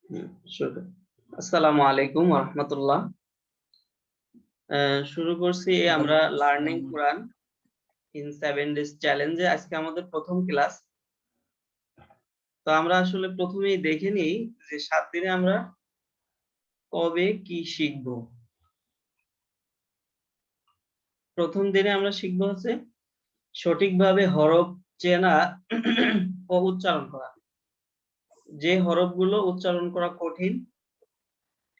হুম, শুরু আসসালামু আলাইকুম ওয়া রাহমাতুল্লাহ। শুরু করছি আমরা ওয়ালাইকুম লার্নিং আসসালাম। কোরআন ইন 7 ডেজ চ্যালেঞ্জে আজকে আমাদের প্রথম ক্লাস। তো আমরা আসলে প্রথমেই দেখে নিই যে ৭ দিনে আমরা কবে কি শিখব। প্রথম দিনে আমরা শিখব হচ্ছে সঠিকভাবে হরফ চেনা ও উচ্চারণ করা। যে হরফগুলো উচ্চারণ করা কঠিন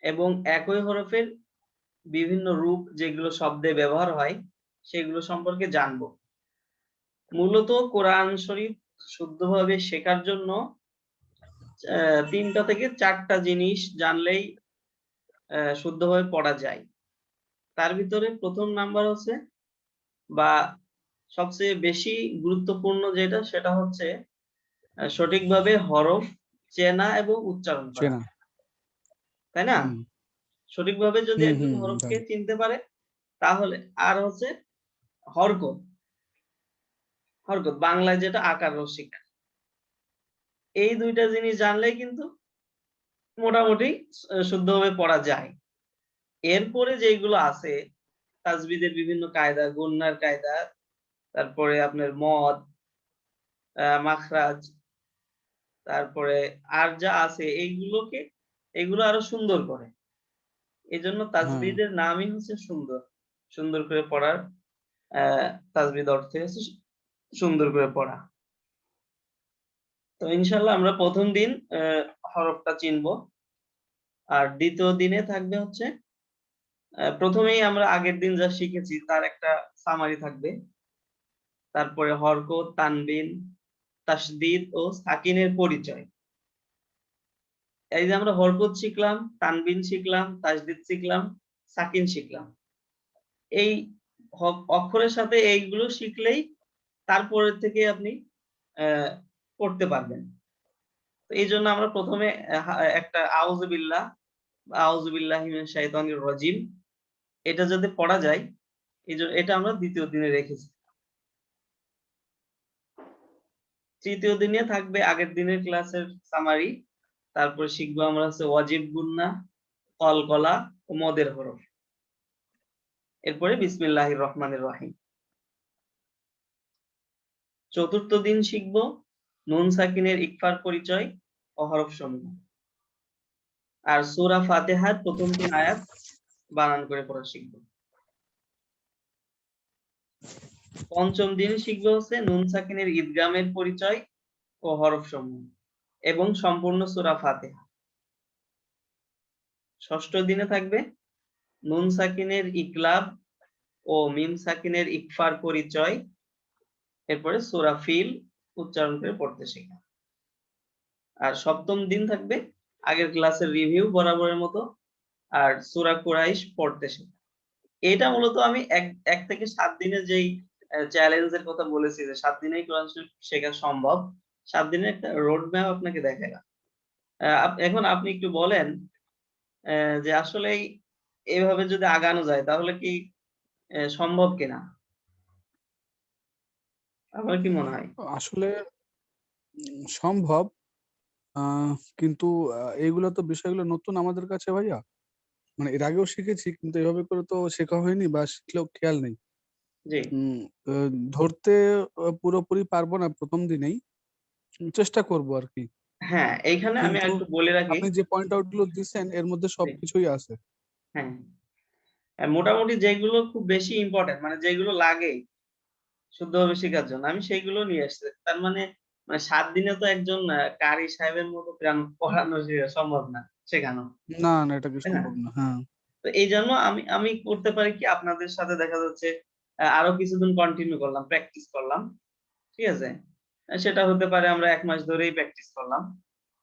এবং একই হরফের বিভিন্ন রূপ যেগুলো শব্দে ব্যবহার হয় সেগুলো সম্পর্কে জানব। মূলত কোরআন শরীফ শুদ্ধভাবে শেখার জন্য ৩ টা থেকে ৪ টা জিনিস জানলেই শুদ্ধভাবে পড়া যায়। তার ভিতরে ১ম নাম্বার হচ্ছে বা সবচেয়ে বেশি গুরুত্বপূর্ণ যেটা সেটা হচ্ছে সঠিকভাবে হরফ চেনা এবং উচ্চারণ করা। চেনা। তাই না? হুম, সঠিকভাবে যদি হুম, একজন হুম, হরফকে তাই। চিনতে পারে তাহলে আর হচ্ছে হরকত, হরকত বাংলায় যেটা আকার রসিকার। এই ২ টা জিনিস জানলেই কিন্তু মোটামুটি শুদ্ধভাবে পড়া যায়। এরপরে যেইগুলো আছে তাজবিদের বিভিন্ন কায়দা, গুণনার কায়দা, তারপরে আপনার মদ, মাখরাজ, তারপরে আর যা আছে এগুলো আরো সুন্দর করে। এজন্য হ্যাঁ, তাজবিদের নামই হচ্ছে সুন্দর। সুন্দর করে পড়ার অ্যা তাজবিদ অর্থে হচ্ছে সুন্দর করে পড়া। তো ইনশাআল্লাহ আমরা ১ম দিন হরফটা চিনবো। আর ২য় দিনে থাকবে হচ্ছে ১ম এই আমরা আগের দিন যা শিখেছি তার একটা সামারি থাকবে। তারপরে হরকত, তানবিন, তাসদিদ ও সাকিনের পরিচয়। এই যে আমরা হরকত শিখলাম, তানবিন শিখলাম, তাসদিদ শিখলাম, সাকিন শিখলাম। এই অক্ষরের সাথে এইগুলো শিখলেই তারপরের থেকে আপনি অ্যা পড়তে পারবেন। তো এইজন্য আমরা ১ম এ একটা আউযু বিল্লাহ বা আউযু বিল্লাহি মিনাশ শাইতানির রাজিম এটা যাতে পড়া যায় এটা আমরা ২য় দিনে রেখেছি। ৩য় দিনে থাকবে আগের দিনের ক্লাসের সামারি। তারপরে শিখবো আমরা হচ্ছে ওয়াজিব গুন্না, কলকলা ও মদের হরফ। এরপরে বিসমিল্লাহির রহমানির রহিম। ৪র্থ দিন শিখবো নুন সাকিনের ইকফার পরিচয় ও হরফসমূহ। আর সূরা ফাতিহার ১ম ৩ আয়াত বানান করে পড়া শিখবো। ৫ম দিন শিখবো হচ্ছে নুন সাকিনের ইদগামের পরিচয় ও হরফসমূহ এবং সম্পূর্ণ সূরা ফাতিহা। ৬ষ্ঠ দিনে থাকবে নুন সাকিনের ইকলাব ও মিম সাকিনের ইকফার পরিচয়, এরপরে সূরা ফিল উচ্চারণ করে পড়তে শেখা। আর ৭ম দিন থাকবে আগের ক্লাসের রিভিউ বরাবরের মতো আর সূরা কুরাইশ পড়তে শেখা। এটা মূলত আমি ১ থেকে ৭ দিনের যেই চ্যালেঞ্জ এর কথা বলেছি যে ৭ দিনেই কোরআন শরীফ শেখা সম্ভব। ৭ দিনের একটা রোড ম্যাপ আপনাকে দেখাইলাম। এখন আপনি একটু বলেন যে আসলেই এভাবে যদি আগানো যায় তাহলে কি সম্ভব কিনা? আপনার কি মনে হয়? আসলে সম্ভব। আ কিন্তু এগুলো তো বিষয়গুলো নতুন আমাদের কাছে ভাইয়া। মানে এর আগেও শিখেছি কিন্তু এভাবে করে তো শেখা হয়নি বা শিখলেও খেয়াল নেই। জি। উম আ ধরতে পুরোপুরি পারবো না ১ম দিনেই। চেষ্টা করব আরকি। হ্যাঁ, এইখানে আমি কিন্তু আরেকটু বলে রাখি। আপনি যে পয়েন্ট আউট গুলো দিছেন এর মধ্যে জি, সবকিছুই আছে। হ্যাঁ। মোটামুটি যেগুলো খুব বেশি ইম্পোর্টেন্ট মানে যেগুলো লাগে শুদ্ধভাবে শেখার জন্য আমি সেইগুলো নিয়ে আসছি। তার মানে ৭ দিনে তো একজন কারি সাহেবের মতো পড়ানো সম্ভব না, শেখানো। না, না এটা কি তাই না? সম্ভব না। হ্যাঁ। তো এইজন্য আমি আমি করতে পারি কি আপনাদের সাথে দেখা যাচ্ছে আরো কিছুদিন কন্টিনিউ করলাম, প্র্যাকটিস করলাম। ঠিক আছে? সেটা হতে পারে আমরা ১ মাস ধরেই প্র্যাকটিস করলাম।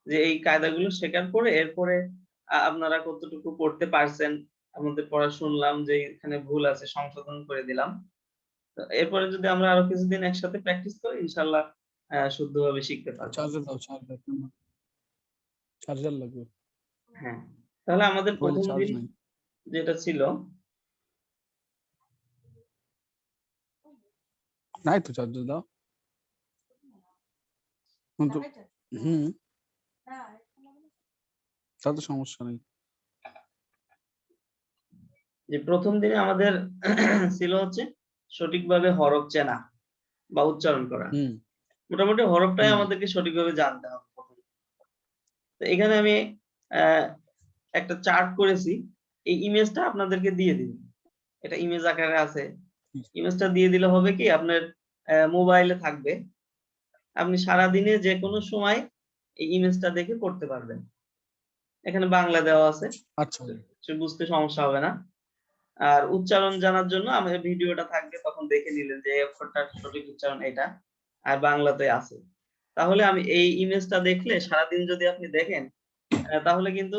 যে এই কায়দাগুলো শেখার পরে এরপরে আপনারা কতটুকু পড়তে পারছেন, আপনাদের পড়া শুনলাম যে এখানে ভুল আছে সংশোধন করে দিলাম। তো এরপরে যদি আমরা আরো কিছুদিন একসাথে প্র্যাকটিস করি ইনশাআল্লাহ শুদ্ধভাবে শিখতে পারবো। চার্জার দাও, চার্জার। চার্জার লাগবে। হ্যাঁ। তাহলে আমাদের মোবাইলে ১ম চার্জ দিন নাই। যেটা ছিল নাই তো চার্জার দাও। কিন্তু হুম, তাতে সমস্যা নেই। যে প্রথম দিনে আমাদের ছিল হচ্ছে সঠিকভাবে হরফ চেনা বা উচ্চারণ করা। হুম মোটামুটি হরফটাই হুম আমাদেরকে সঠিকভাবে জানতে হবে প্রথমে। তো এখানে আমি আহ, একটা চার্ট করেছি, এই ইমেজটা আপনাদেরকে দিয়ে দিই। এটা ইমেজ আকারে আছে, ইমেজটা দিয়ে দিলে হবে কি আপনার মোবাইলে থাকবে, আপনি সারাদিনে যে কোনো সময় এই ইমেজটা দেখে পড়তে পারবেন। এখানে বাংলা দেওয়া আছে, আচ্ছা বুঝতে সমস্যা হবে না। আর উচ্চারণ জানার জন্য আমাদের ভিডিওটা থাকবে, তখন দেখে নিলেন যে এই অক্ষরটার সঠিক উচ্চারণ এটা, আর বাংলাতে আছে। তাহলে আমি এই ইমেজটা দেখলে সারাদিন যদি আপনি দেখেন, তাহলে কিন্তু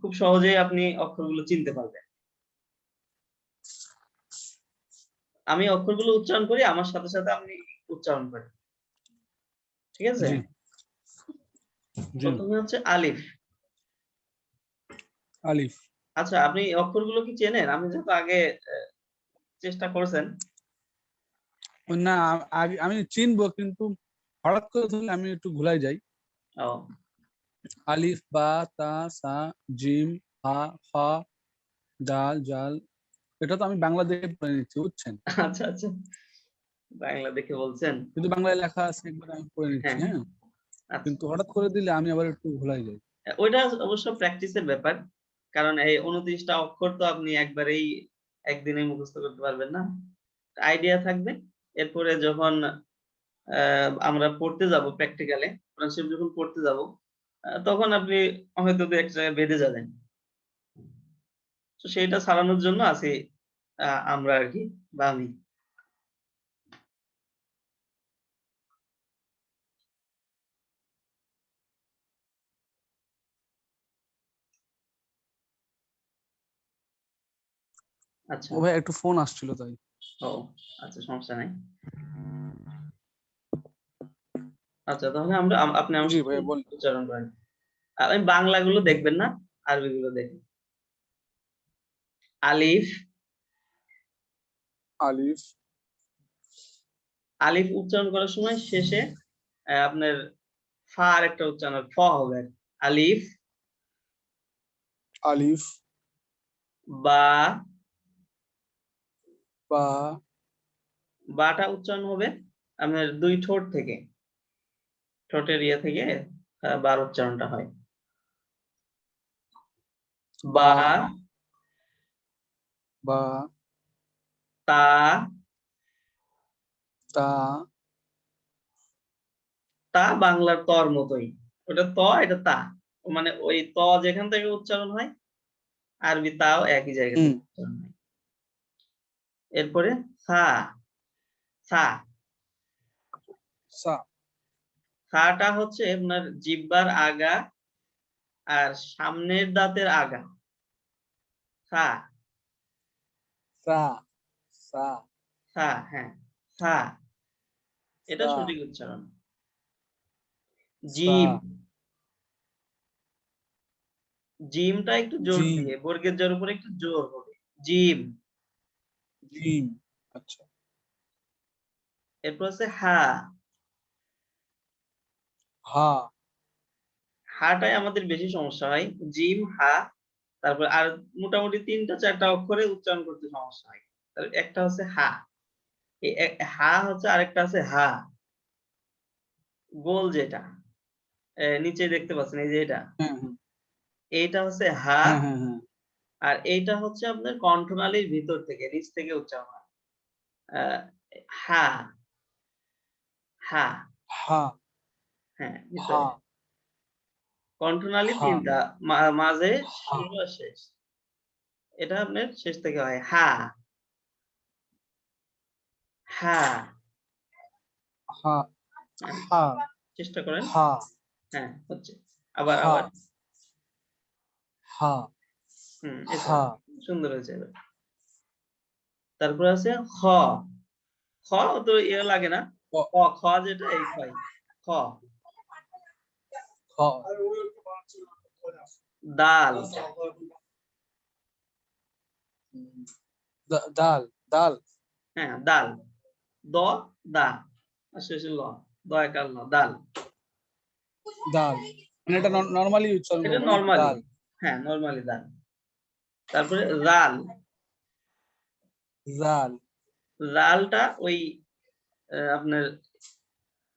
খুব সহজেই আপনি অক্ষরগুলো চিনতে পারবেন। আমি অক্ষরগুলো উচ্চারণ করি, আমার সাথে সাথে আপনি উচ্চারণ করেন, ঠিক আছে? জি জি। প্রথমে হচ্ছে আলিফ। আলিফ। আচ্ছা, আপনি অক্ষরগুলো কি চেনেন? আমি যেহেতু আগে চেষ্টা করেছেন। না আগে আমি চিনবো, কিন্তু হঠাৎ করে ধরলে আমি একটু ভুলাই যাই। ও আলিফ, বা, তা, সা, জিম, হা, ফা, ডাল, জাল, এটা তো আমি বাংলা দেখে পড়ে নিচ্ছি, বুঝছেন? আচ্ছা আচ্ছা, বাংলা দেখে বলছেন। কিন্তু বাংলায় লেখা আছে, একবার আমি পড়ে নিচ্ছি, হ্যাঁ, হ্যাঁ। আচ্ছা। কিন্তু হঠাৎ করে দিলে আমি আবার একটু ভুলাই যাই। ওইটা অবশ্য প্র্যাকটিসের ব্যাপার, কারণ এই 29টা অক্ষর তো আপনি একবারেই একদিনে মুখস্থ করতে পারবেন না, আইডিয়া থাকবে। এরপরে যখন আমরা পড়তে যাব প্র্যাকটিক্যালে, কোরআন শরীফ যখন পড়তে যাব, তখন আপনি হয়তো দু এক জায়গায় বেঁধে যাবেন। তো সেইটা ছাড়ানোর জন্য আছি আমরা আর কি, বা আমি। আচ্ছা। ও ভাই, একটু ফোন আসছিল তাই। ও আচ্ছা, সমস্যা নাই। আচ্ছা, তাহলে আমরা আপনি আমার জি সাথে ভাই বল। উচ্চারণ করেন। আমি বাংলাগুলো দেখবেন না, আরবিগুলো দেখবেন। আলিফ। আলিফ। আলিফ উচ্চারণ করার সময় শেষে আপনার ফা আর একটা উচ্চারণ ফ হবে। আলিফ। আলিফ। বা। বা। বাটা উচ্চারণ হবে আপনার দুই ঠোঁট থেকে, ঠোঁটের ইয়ে থেকে বার উচ্চারণটা হয়। বা। বা। বা। তা। তা। তা বাংলার তর মতোই, ওটা ত, এটা তা, মানে ওই ত যেখান থেকে উচ্চারণ হয়, আরবি তাও একই জায়গা হুম। থেকে উচ্চারণ হয়। এরপরে সা। সা। সা। সাটা হচ্ছে আপনার জিহ্বার আগা আর সামনের দাঁতের আগা। সা। সা। সা। সা, হ্যাঁ, সা, এটা সা। সঠিক উচ্চারণ। সা। জিম। জিমটা একটু জোর জিম। দিয়ে, বর্গের জোর উপরে একটু জোর হবে। জিম। জিম। আচ্ছা। এরপর আছে হা। হা। হাটাই আমাদের বেশি সমস্যা হয়। জিম, হা, তারপর আর মোটামুটি 3টা 4টা অক্ষরে উচ্চারণ করতে সমস্যা হয়। তার একটা হচ্ছে হা, এই হা হচ্ছে, আরেকটা আছে হা, গোল যেটা নিচে দেখতে পাচ্ছেন, এই যে এটা, হ্যাঁ হ্যাঁ এইটা হচ্ছে হা। হ্যাঁ হ্যাঁ হ্যাঁ। আর এইটা হচ্ছে আপনার কণ্ঠনালীর ভিতর থেকে, নিচ থেকে উচ্চারণ হয়। আহ, হা। হা। হা। হ্যাঁ, হা। ভিতরে। কণ্ঠনালী হা। 3টা, মাঝে, হা। শুরু আর শেষ। এটা আপনার শেষ থেকে হয় হা। হা। হা। হ্যাঁ, হা। চেষ্টা করেন। হা। হ্যাঁ, হচ্ছে। আবার হা। আবার। হা। এই তো, হা। সুন্দর হয়েছে এবার। তারপর আছে খ। খ তো ইয়ে লাগে না। ক। খ, খ যেটা এই খই। খ। খ। দাল। দাল। দাল। হ্যাঁ, দাল। দ, দা, আর শেষে ল, দ একার ল, দাল। দাল। মানে এটা নরমালি উচ্চারণ এটা করবো, নরমালি, দাল। হ্যাঁ নরমালি দাল। তারপরে রাল, জাল। রালটা ওই আপনার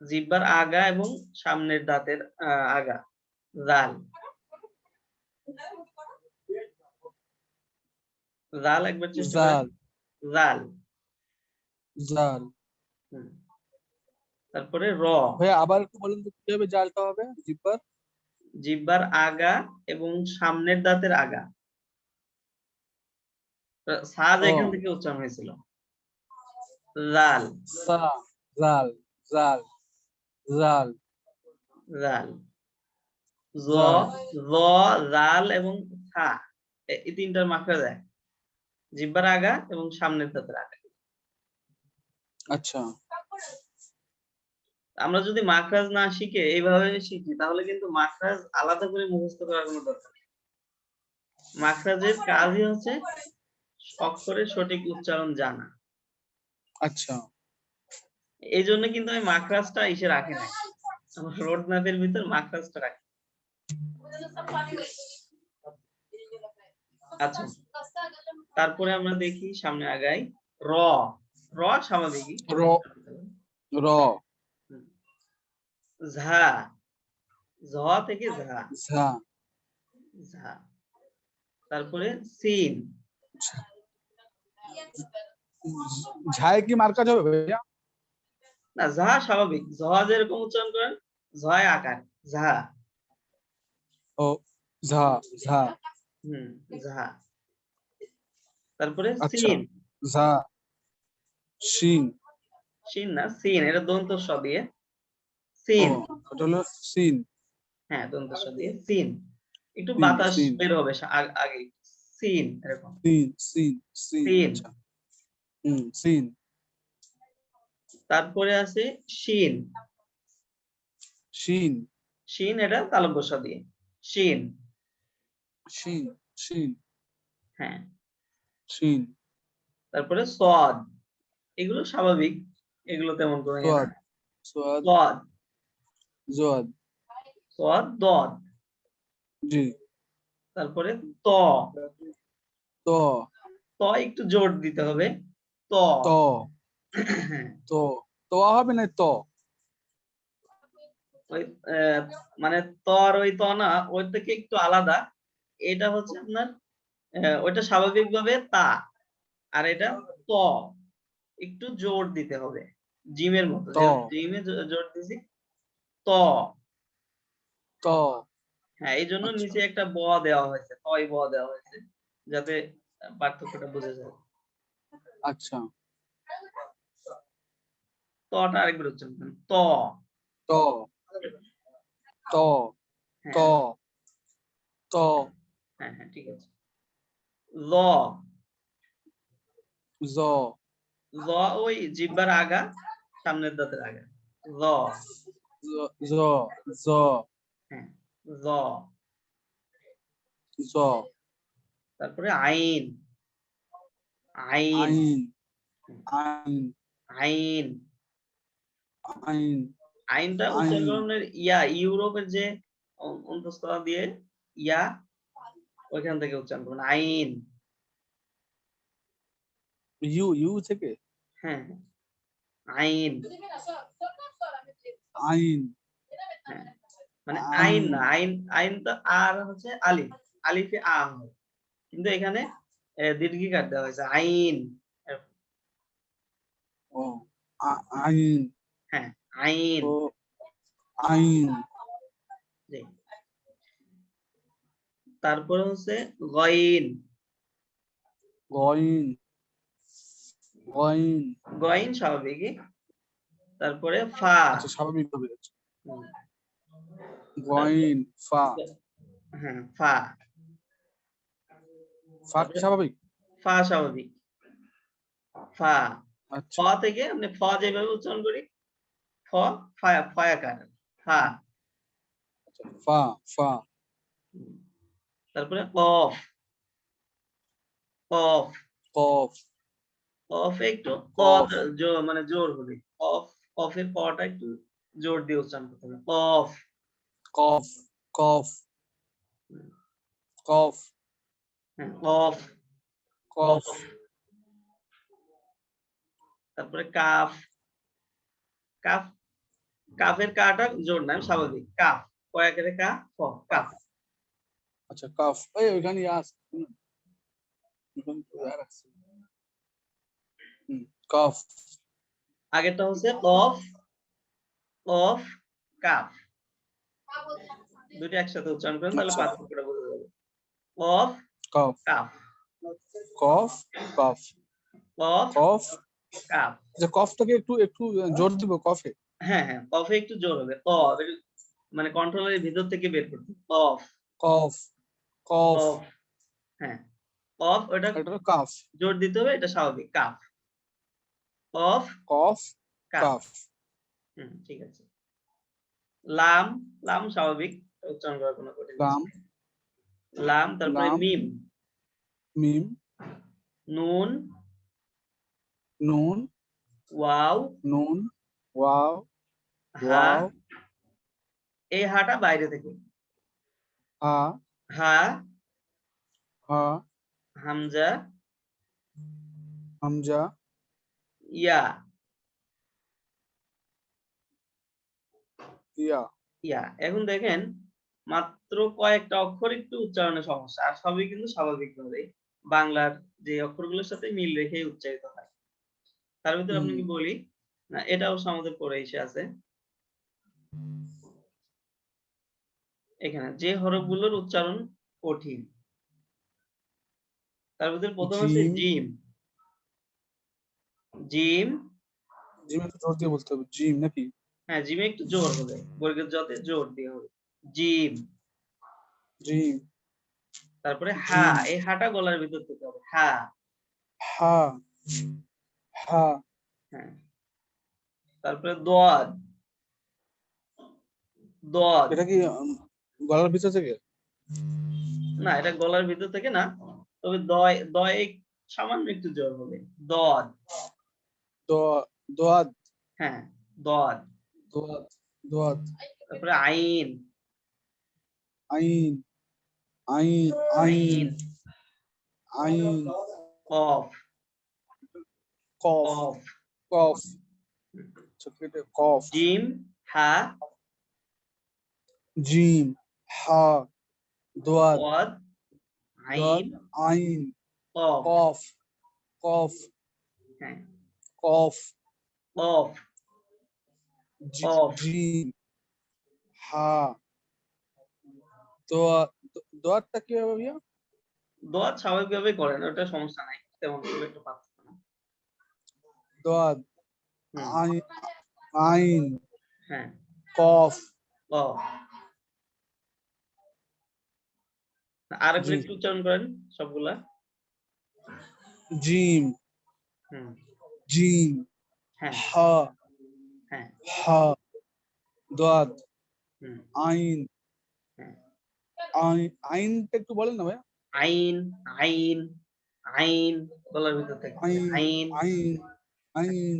জিহ্বার আগা এবং সামনের দাঁতের আগা, রাল। রাল একবার চেষ্টা করেন, জাল। রাল। জাল। হুম। তারপরে র, ভাইয়া আবার একটু বলেন তো কিভাবে জালটা হবে জিব্বার? জিহ্বার আগা এবং সামনের দাঁতের আগা। সাজ ও এখান থেকে উচ্চারণ হয়েছিল, রাল, সা, জাল, জাল, জাল, রাল। জ, জাল। র, রাল এবং থা, এই তিনটার মাত্রা যায় জিহ্বার আগা এবং সামনের দাঁতের আগা। আচ্ছা। আমরা যদি মাখরাজ না শিখে এইভাবে শিখি তাহলে কিন্তু মাখরাজ আলাদা করে মুখস্থ করার কোনো দরকার নেই। মাখরাজের কাজই হচ্ছে অক্ষরের সঠিক উচ্চারণ জানা। আচ্ছা। এই জন্য কিন্তু আমি মাখরাজটা এসে রাখি নাই, আমার রোড ম্যাপের ভিতর মাখরাজটা রাখি। আচ্ছা, তারপরে আমরা দেখি সামনে আগাই। র, র স্বাভাবিকই। র, র, হুম। ঝা, ঝ থেকে ঝা, ঝা, ঝা। তারপরে সিন, ঝায় কি মার্কাজ হবে ভাইয়া? না ঝা স্বাভাবিক, ঝ যেরকম উচ্চারণ করেন ঝয় আকার, ঝা। ও ঝা, ঝা। হুম, ঝা। তারপরে আচ্ছা। সিন, ঝা, শিন। সিন না সিন, এটা দন্ত স দিয়ে ও সিন। এটা হলো সিন। হ্যাঁ দন্ত স দিয়ে সিন, একটু সিন, বাতাস সিন, বের হবে আগে, সিন এরকম, সিন, সিন, সিন। সিন। আচ্ছা। সিন। তারপরে আছে শিন, শিন, শিন এটা তালব্য স দিয়ে শিন। শিন, শিন, হ্যাঁ। শিন। তারপরে সদ, এগুলো স্বাভাবিক, এগুলো তেমন কোনো ইয়ে না। সোয়াদ, সোয়াদ, সদ, জোয়াদ। সদ, দদ। জি। তারপরে ত, ত, ত একটু জোর দিতে হবে, ত। ত, হ্যাঁ, ত, তোয়া হবে না ত? ওই মানে তর ওই ত না, ওই থেকে একটু আলাদা। এটা হচ্ছে আপনার ওইটা স্বাভাবিকভাবে তা, আর এটা ত, একটু জোর দিতে হবে জিমের মতো, ত, যেমন জিমে জোর দিছি, ত। ত। হ্যাঁ এই জন্য আচ্ছা। নিচে একটা ব দেওয়া হয়েছে, তয় ব দেওয়া হয়েছে, যাতে পার্থক্যটা বোঝা যায়। আচ্ছা। তটা আরেকবার উচ্চারণ করেন, ত। ত, ত, ত, হ্যাঁ, ত, হ্যাঁ, হ্যাঁ ঠিক আছে। ল, জ, ল ওই জিহ্বার আগা, সামনের দাঁতের আগা, ল। জ, জ, হ্যাঁ, ল। জ। তারপরে আইন, আইন, আইন, আইন, আইন। আইন, আইনটা আইন। উচ্চারণের ইউরোপের যে অন্তঃস্থ দিয়ে ইয়া, ওইখান থেকে উচ্চারণ করবেন আইন। ইউ, ইউ থেকে? হ্যাঁ, আইন। আইন, হ্যাঁ, মানে আইন আইন। না, আইন, আইন তো আর হচ্ছে আলিফ, আলিফে আ হয়, কিন্তু এখানে দীর্ঘিকার দেওয়া হয়েছে আইন। ও আইন। হ্যাঁ, আইন। ও আইন। জি। তারপরে হচ্ছে গইন, গইন, গইন। গইন স্বাভাবিকই। তারপরে ফা, আচ্ছা, স্বাভাবিক ভাবে আছে। হুম, গইন, ফা। হ্যাঁ ফা। ফা কি তারপরে স্বাভাবিক? ফা স্বাভাবিক, ফা। ফ আচ্ছা। থেকে আপনি ফ যেভাবে উচ্চারণ করি, ফ, ফয়াকার, ফা। আচ্ছা, ফা, ফা। হুম। তারপরে কফ, কফ, কফ, কফ একটু কফ, মানে জোর হবে, কফ, কফের কটা একটু জোর দিয়ে উচ্চারণ করতে হবে, কফ। কফ, কফ কফ হ্যাঁ, কফ কফ কফ। তারপরে কাফ কাফ কাফের কাটা জোর না স্বাভাবিক কাফ কয়াকের কা ফ কাফ। আচ্ছা কফ এই ওইখানে আছে ওইখানে তো আর আছে কফ আগেরটা হচ্ছে কফ কফ কাফ দুটো একসাথে উচ্চারণ করেন তাহলে আচ্ছা পার্থক্যটা বোঝা যাবে। কফ কফ কাফ কফ কফ কফ কফ কাফ। আচ্ছা কফটাকে একটু একটু জোর দিব কফে হ্যাঁ হ্যাঁ কফে একটু জোর হবে কফ মানে কন্ট্রোলের ভিতর থেকে বের করতে কফ কফ কফ কফ। হ্যাঁ কফ ওটা এটা হলো কাফ জোর দিতে হবে এটা স্বাভাবিক কাফ কফ কফ কাফ। কাফ ঠিক আছে। লাম লাম স্বাভাবিক উচ্চারণ করার কোনো কঠিন কিছু লাম নেই। লাম তারপরে লাম মিম মিম নুন নুন ওয়াও নুন ওয়াও হা ওয়াও এই হাটা বাইরে থেকে হা হা হা হামজা হামজা ইয়া ইয়া ইয়া। এখন দেখেন মাত্র কয়েকটা অক্ষর একটু উচ্চারণে সমস্যা আর সবই কিন্তু স্বাভাবিকভাবে বাংলার যে অক্ষরগুলোর সাথে মিল রেখে উচ্চারিত হয়। তার ভিতরে আপনাকে বলি না এটা অবশ্য আমাদের পড়ে এসে আছে এখানে যে হরফগুলোর উচ্চারণ কঠিন তার ভিতরে প্রথম আছে জিম জিম জিম। জিম একটু জোর দিয়ে বলতে হবে জিম নাকি হ্যাঁ জিমে একটু জোর হবে বর্গের জতে জোর দিয়ে হবে জিম। জিম তারপরে হা জিম এই হাটা গলার ভিতর থেকে হবে হা। হা হা হ্যাঁ তারপরে দোয়াদ দোয়াদ এটা কি গলার ভিতর থেকে না এটা গলার ভিতর থেকে না তবে দয় দয় সামান্য একটু জোর হবে দদ। দোয়াদ হ্যাঁ দদ। দোয়াদ দোয়াদ তারপরে আইন আইন আইন আইন আইন আইন কফ কফ কফ কফ চোখে কফ জিম হা জিম হা দোয়াদ দদ দোয়াদ আইন আইন কফ। কফ কফ হ্যাঁ কফ কফ কফ জিম হা দোয়াদ দোয়াদটা কি হবে ভাইয়া দোয়াদ স্বাভাবিকভাবে করেন ওটা সমস্যা নাই তেমন খুব একটা পার্থক্য না। দোয়াদ হুম আইন আইন হ্যাঁ কফ কফ। আরেকবার জি একটু উচ্চারণ করেন সবগুলা। জিম হুম জিম হ্যাঁ হা হ্যাঁ হা দোয়াদ হুম আইন হ্যাঁ আইন আইনটা একটু বলেন না ভাইয়া আইন আইন আইন গলার ভিতর থেকে আইন আইন আইন আইন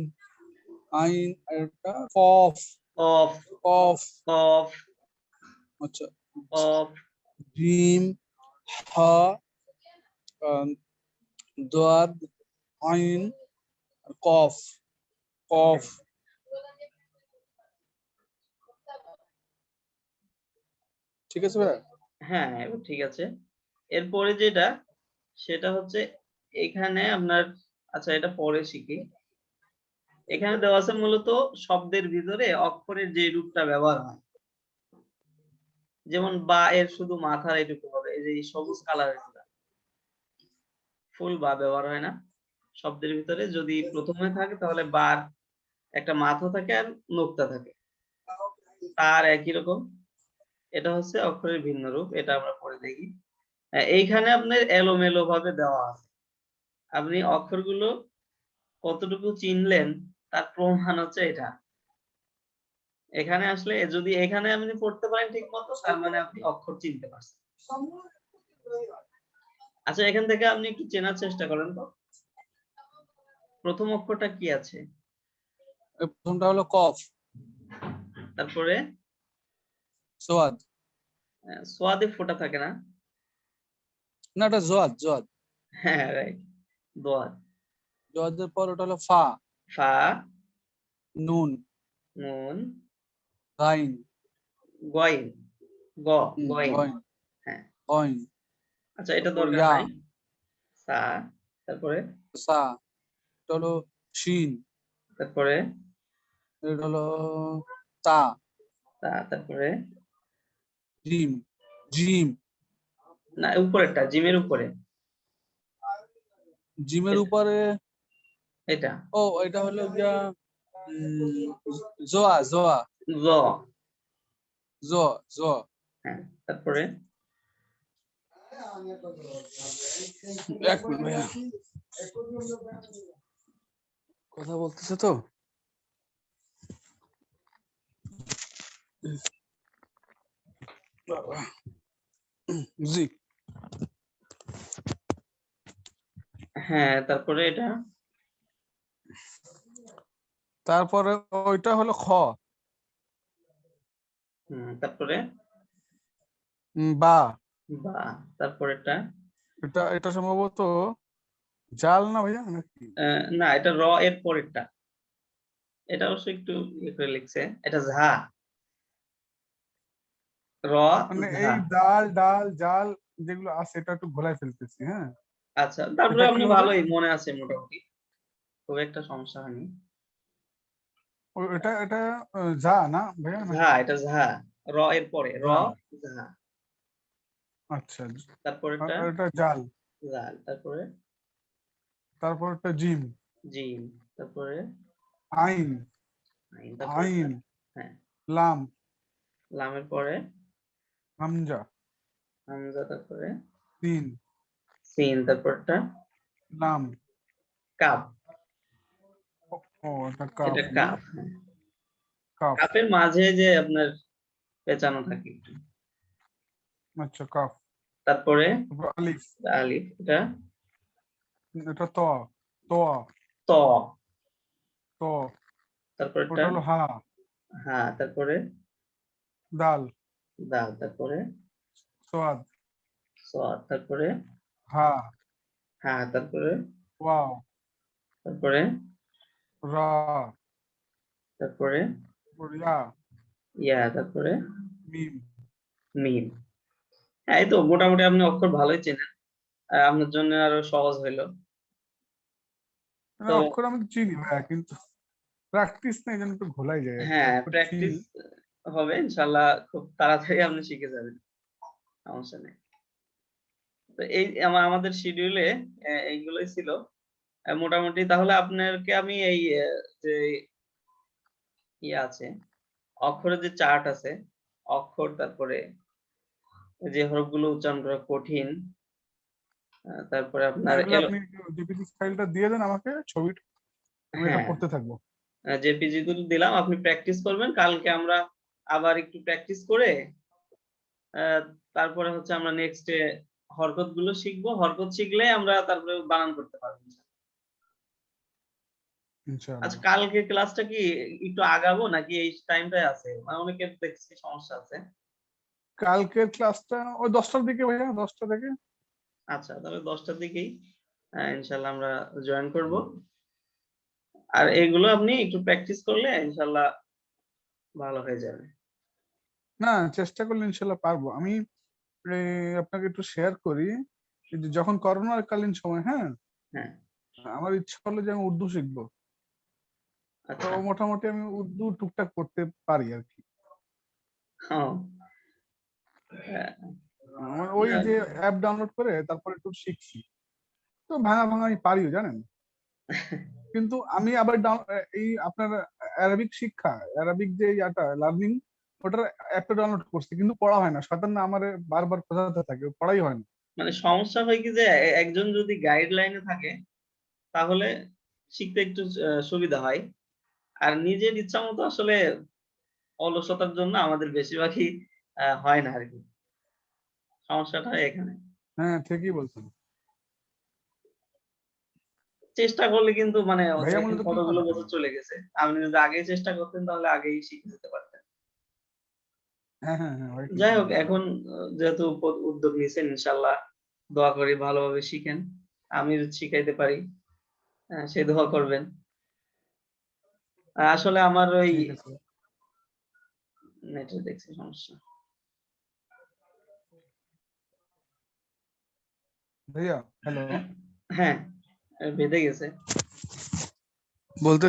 আইন আর একটা কফ কফ কফ কফ আচ্ছা কফ জিম হা দোয়াদ আইন আর কফ কফ ঠিক আছে ভাইয়া হ্যাঁ এবার ঠিক আছে। এরপরে যেটা সেটা হচ্ছে এখানে আপনার আচ্ছা এটা পরে শিখি। এখানে দেওয়া আছে মূলত শব্দের ভিতরে অক্ষরের যে রূপটা ব্যবহার হয় যেমন বা এর শুধু মাথার এটুকু হবে এই যে এই সবুজ কালারের ফুল বা ব্যবহার হয় না শব্দের ভিতরে যদি প্রথমে থাকে তাহলে বার একটা মাথা থাকে আর নোক্তা থাকে তার একই রকম এটা হচ্ছে অক্ষরের ভিন্ন রূপ এটা আমরা পরে দেখি। এইখানে আপনার এলোমেলো ভাবে দেওয়া আছে আপনি অক্ষরগুলো কতটুকু চিনলেন তার প্রমাণ হচ্ছে এটা। এখানে আসলে যদি এখানে আপনি পড়তে পারেন ঠিক মতো তার মানে আপনি অক্ষর চিনতে পারছেন। আচ্ছা এখান থেকে আপনি একটু চেনার চেষ্টা করেন তো প্রথম অক্ষরটা কি আছে প্রথমটা হলো কফ তারপরে সোয়াদ সোয়াদে ফোঁটা থাকে না? না, এটা জোয়াদ জোয়াদ। হ্যাঁ, রাইট। দোয়াত। জোয়াদের পর ওটা হলো ফা, ফা, নুন, নুন, গাইন, গইন, গ, গইন। গইন, হ্যাঁ, গইন, আচ্ছা এটা তারপর দরকার ইয়া, নাই। সা, তারপরে সা, এটা হলো শিন, তারপরে এটা হলো তা, তা, তারপরে জিম, জিম, না উপরেরটা, জিমের উপরে জিমের উপরে এটা এটা হলো গিয়া জোয়া, জোয়া, জ। জো, জো। হ্যাঁ, তারপরে এক মিনিট ভাইয়া, কথা বলতেছে তো। জি, হ্যাঁ, তারপরে এটা তারপরে ওইটা হলো খ, তারপরে বা, বা, তারপরেটা এটা এটা সম্ভবত জাল না ভাইয়া নাকি? না এটা র এর পরেরটা। এটা অবশ্য একটু ইয়ে করে লিখছে, এটা ঝা, র, মানে ঝা। এই ডাল ডাল জাল যেগুলো আছে এটা একটু ঘোলায় ফেলতেছি, হ্যাঁ। আচ্ছা, তারপরে এটা কি আপনি হবে? ভালোই মনে আছে মোটামুটি, খুব একটা সমস্যা হয়নি। এটা এটা যা না ভাইয়া ঝা, নাকি? এটা ঝা, র এর পরে র, যা, ঝা। আচ্ছা। তারপরেরটা এটা জাল, জাল, তারপরে তারপর একটা জিম, জিম, তারপরে আইন, আইন, তারপরেরটা আইন, হ্যাঁ, লাম, লামের পরে হামজা, হামজা, তারপরে সিন, সিন, তারপরটা লাম। কাপ। এটা কাফ এটা না? কাপ, হ্যাঁ। কাফ, কাপের মাঝে যে আপনার পেঁচানো থাকে একটু। আচ্ছা কাফ। তারপরে তারপর আলিফ, আলিফ, এটা এটা ত, ত, ত, ত, তারপরেরটা ওটা হলো হা, হ্যাঁ, তারপরে দাল, দাল, তারপরে সোয়াদ, সাদ, তারপরে হা, হ্যাঁ, তারপরে ওয়াও, তারপরে রা, তারপরে ইয়া, ইয়া, তারপরে মিম। মিম। হ্যাঁ, এই তো মোটামুটি আপনি অক্ষর ভালোই চেনেন, আপনার জন্য আরো সহজ হইলো। মানে তো অক্ষর আমি চিনি ভাইয়া, কিন্তু প্র্যাকটিস নেই, যেন একটু ঘোলাই যায় আর কি। হ্যাঁ, অক্ষর চিনি। প্র্যাকটিস হবে ইনশাল্লাহ, খুব তাড়াতাড়ি আপনি শিখে যাবেন, সমস্যা নেই। তো এই আমাদের শিডিউলে এইগুলোই ছিল মোটামুটি। তাহলে আপনাকে আমি এই যে ইয়ে আছে, অক্ষরের যে চার্ট আছে, অক্ষর, তারপরে যে হরফগুলো উচ্চারণ করা কঠিন, তারপরে আপনার এগুলো আপনি জিপিটি ফাইলটা দিয়ে দেন আমাকে, ছবিটা, আমি এটা হ্যাঁ, করতে থাকবো। জেপিজি গুলো দিলাম, আপনি প্র্যাকটিস করবেন। কালকে আমরা আবার একটু প্র্যাকটিস করে আহ, তারপরে হচ্ছে আমরা নেক্সট ডে হরকত গুলো শিখবো। হরকত শিখলে আমরা তারপরে বানান করতে পারবো। আচ্ছা, ইনশাআল্লাহ। কালকে ক্লাসটা কি একটু আগাবো নাকি এই টাইমটাই আছে? মানে অনেকের দেখছি সমস্যা আছে। কালকের ক্লাসটা ওই 10টার দিকে ভাইয়া, 10টা থেকে। আচ্ছা, তাহলে 10টার দিকেই ইনশাল্লাহ আমরা জয়েন করব। আর এগুলো আপনি একটু প্র্যাকটিস করলে ইনশাল্লাহ ভালো হয়ে যাবে। না, চেষ্টা করলে ইনশাল্লাহ পারবো আমি। আপনাকে একটু শেয়ার করি, এই যে যখন করোনার কালীন সময়, হ্যাঁ, হ্যাঁ, আমার ইচ্ছা হলো যে আমি উর্দু শিখবো। তো আচ্ছা। মোটামুটি আমি উর্দু টুকটাক করতে পারি আর কি। ও, হ্যাঁ, আমার ওই যে অ্যাপ ডাউনলোড করে তারপর একটু শিখছি। তো ভাঙা ভাঙা আমি পারিও জানেন। কিন্তু আমি আবার এই আপনার অ্যারাবিক শিক্ষা, অ্যারাবিক যে ইয়াটা লার্নিং, ওটার অ্যাপটা ডাউনলোড করছি, কিন্তু পড়া হয় না। শয়তান না আমারে বারবার খোঁজাতে থাকে, পড়াই হয় না। মানে সমস্যা হয় কি যে একজন যদি গাইডলাইনে থাকে তাহলে শিখতে একটু সুবিধা হয়। আর নিজের ইচ্ছা মতো আসলে অলসতার জন্য আমাদের বেশিরভাগই হয় না আর কি। সমস্যাটা এখানে। হ্যাঁ, ঠিকই বলছেন চেষ্টা করলে কিন্তু মানে ভাইয়া। দেখেন মূলত কি কতগুলো করেন? বছর চলে গেছে। আপনি যদি আগেই চেষ্টা করতেন তাহলে আগেই শিখে যেতে পারতেন। হ্যাঁ হ্যাঁ হ্যাঁ ভাই, ঠিক যাই হোক, বলেছেন। এখন যেহেতু উদ্যোগ নিয়েছেন, ইনশাল্লাহ দোয়া করি ভালোভাবে শিখেন, আমি যদি শিখাইতে পারি, সেই দোয়া করবেন। আসলে আমার ওই ঠিক আছে নেটে দেখছি সমস্যা। ভাইয়া। হ্যালো। হ্যাঁ, বেঁধে গেছে। বলতে